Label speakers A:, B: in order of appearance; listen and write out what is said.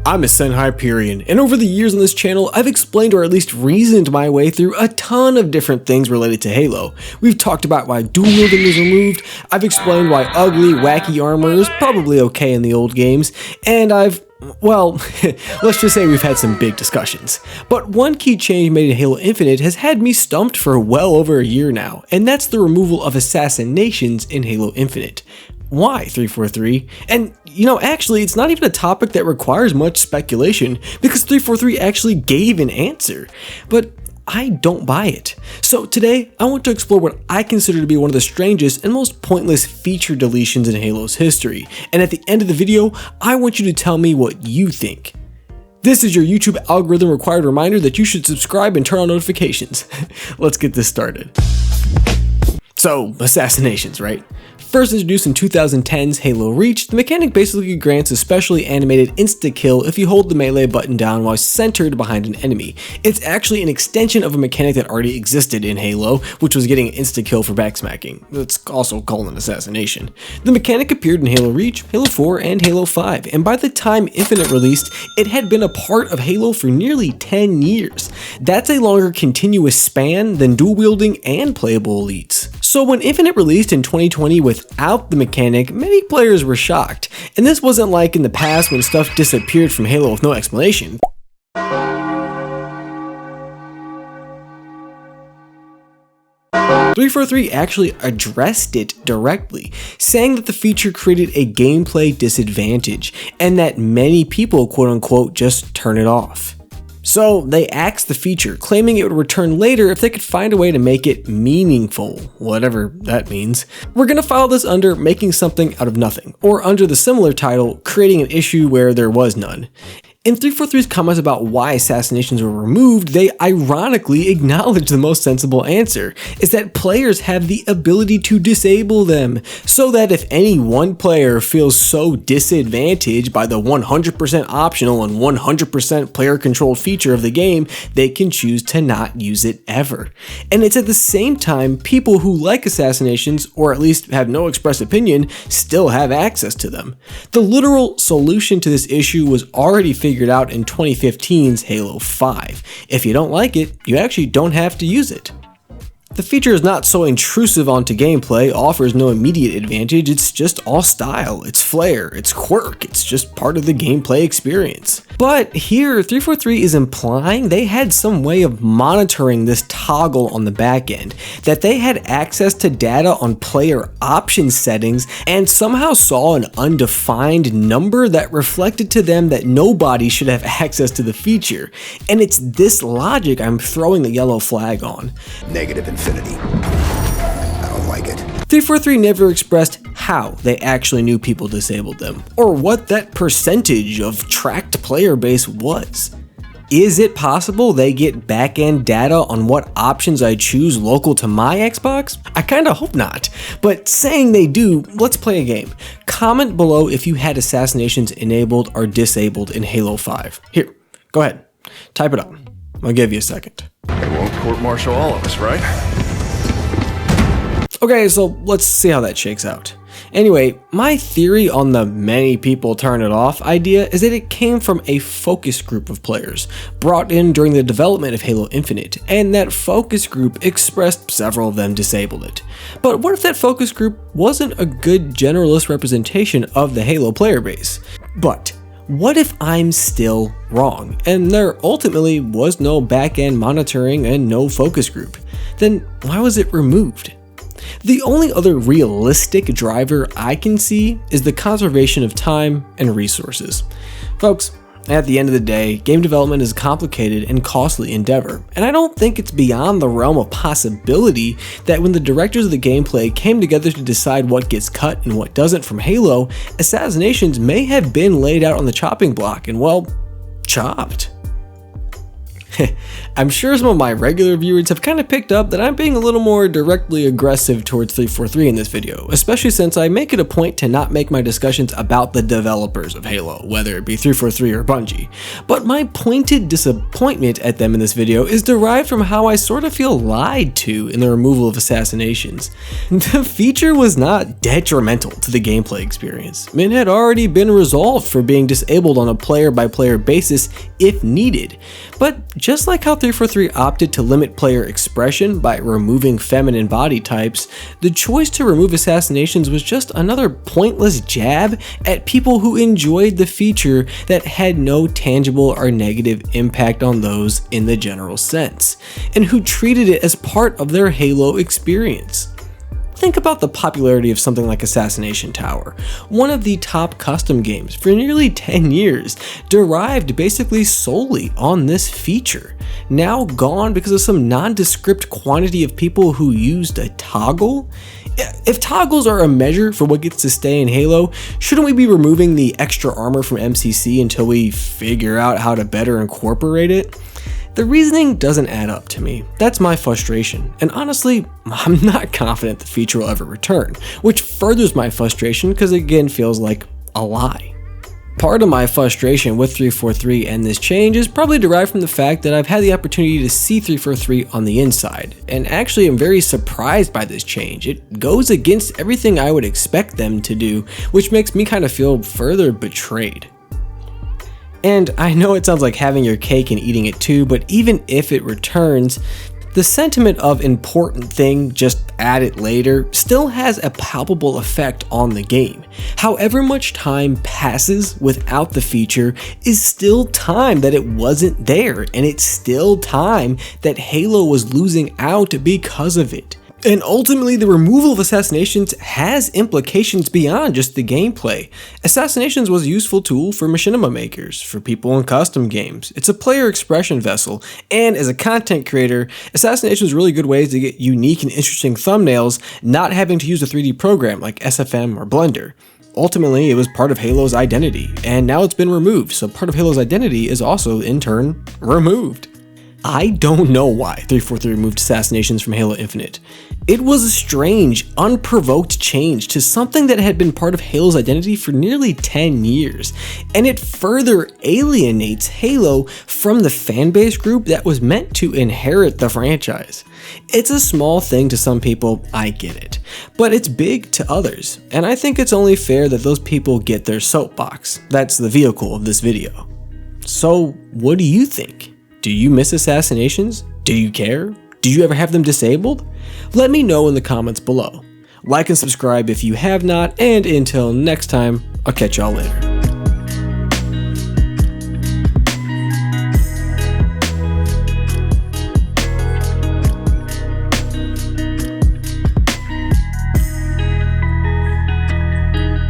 A: I'm a Hyperion, and over the years on this channel, I've explained or at least reasoned my way through a ton of different things related to Halo. We've talked about why dual wielding was removed, I've explained why ugly, wacky armor is probably okay in the old games, and well, let's just say we've had some big discussions. But one key change made in Halo Infinite has had me stumped for well over a year now, and that's the removal of assassinations in Halo Infinite. Why 343? And actually it's not even a topic that requires much speculation because 343 actually gave an answer, but I don't buy it. So today I want to explore what I consider to be one of the strangest and most pointless feature deletions in Halo's history, and at the end of the video I want you to tell me what you think. This is your YouTube algorithm required reminder that you should subscribe and turn on notifications. Let's get this started. So, assassinations, right? First introduced in 2010's Halo Reach, the mechanic basically grants a specially animated insta-kill if you hold the melee button down while centered behind an enemy. It's actually an extension of a mechanic that already existed in Halo, which was getting an insta-kill for backsmacking. It's also called an assassination. The mechanic appeared in Halo Reach, Halo 4, and Halo 5, and by the time Infinite released, it had been a part of Halo for nearly 10 years. That's a longer continuous span than dual wielding and playable elites. So when Infinite released in 2020 without the mechanic, many players were shocked, and this wasn't like in the past when stuff disappeared from Halo with no explanation. 343 actually addressed it directly, saying that the feature created a gameplay disadvantage, and that many people quote-unquote just turn it off. So they axed the feature, claiming it would return later if they could find a way to make it meaningful, whatever that means. We're gonna file this under making something out of nothing, or under the similar title, creating an issue where there was none. In 343's comments about why assassinations were removed, they ironically acknowledge the most sensible answer, is that players have the ability to disable them, so that if any one player feels so disadvantaged by the 100% optional and 100% player-controlled feature of the game, they can choose to not use it ever. And it's at the same time people who like assassinations, or at least have no express opinion, still have access to them. The literal solution to this issue was already figured out in 2015's Halo 5. If you don't like it, you actually don't have to use it. The feature is not so intrusive onto gameplay, offers no immediate advantage, it's just all style, it's flair, it's quirk, it's just part of the gameplay experience. But here, 343 is implying they had some way of monitoring this toggle on the back end, that they had access to data on player option settings and somehow saw an undefined number that reflected to them that nobody should have access to the feature. And it's this logic I'm throwing the yellow flag on.
B: Negative infinity. I don't like it.
A: 343 never expressed how they actually knew people disabled them, or what that percentage of tracked player base was. Is it possible they get back-end data on what options I choose local to my Xbox? I kinda hope not, but saying they do, let's play a game. Comment below if you had assassinations enabled or disabled in Halo 5. Here, go ahead, type it up. I'll give you a second.
C: They won't court-martial all of us, right?
A: Okay, so let's see how that shakes out. Anyway, my theory on the many people turn it off idea is that it came from a focus group of players brought in during the development of Halo Infinite, and that focus group expressed several of them disabled it. But what if that focus group wasn't a good generalist representation of the Halo player base? But what if I'm still wrong, and there ultimately was no back-end monitoring and no focus group? Then why was it removed? The only other realistic driver I can see is the conservation of time and resources. Folks, at the end of the day, game development is a complicated and costly endeavor, and I don't think it's beyond the realm of possibility that when the directors of the gameplay came together to decide what gets cut and what doesn't from Halo, assassinations may have been laid out on the chopping block and, well, chopped. I'm sure some of my regular viewers have kind of picked up that I'm being a little more directly aggressive towards 343 in this video, especially since I make it a point to not make my discussions about the developers of Halo, whether it be 343 or Bungie. But my pointed disappointment at them in this video is derived from how I sort of feel lied to in the removal of assassinations. The feature was not detrimental to the gameplay experience. It had already been resolved for being disabled on a player-by-player basis if needed. But just like how 343 opted to limit player expression by removing feminine body types, the choice to remove assassinations was just another pointless jab at people who enjoyed the feature that had no tangible or negative impact on those in the general sense, and who treated it as part of their Halo experience. Think about the popularity of something like Assassination Tower, one of the top custom games for nearly 10 years, derived basically solely on this feature. Now gone because of some nondescript quantity of people who used a toggle? If toggles are a measure for what gets to stay in Halo, shouldn't we be removing the extra armor from MCC until we figure out how to better incorporate it? The reasoning doesn't add up to me. That's my frustration, and honestly, I'm not confident the feature will ever return, which furthers my frustration because it again feels like a lie. Part of my frustration with 343 and this change is probably derived from the fact that I've had the opportunity to see 343 on the inside, and actually I'm very surprised by this change. It goes against everything I would expect them to do, which makes me kind of feel further betrayed. And I know it sounds like having your cake and eating it too, but even if it returns, the sentiment of important thing, just add it later, still has a palpable effect on the game. However much time passes without the feature is still time that it wasn't there, and it's still time that Halo was losing out because of it. And ultimately, the removal of assassinations has implications beyond just the gameplay. Assassinations was a useful tool for machinima makers, for people in custom games. It's a player expression vessel, and as a content creator, assassinations are really good ways to get unique and interesting thumbnails, not having to use a 3D program like SFM or Blender. Ultimately, it was part of Halo's identity, and now it's been removed, so part of Halo's identity is also, in turn, removed. I don't know why 343 removed assassinations from Halo Infinite. It was a strange, unprovoked change to something that had been part of Halo's identity for nearly 10 years, and it further alienates Halo from the fanbase group that was meant to inherit the franchise. It's a small thing to some people, I get it, but it's big to others, and I think it's only fair that those people get their soapbox. That's the vehicle of this video. So, what do you think? Do you miss assassinations? Do you care? Do you ever have them disabled? Let me know in the comments below. Like and subscribe if you have not, and until next time, I'll catch y'all later.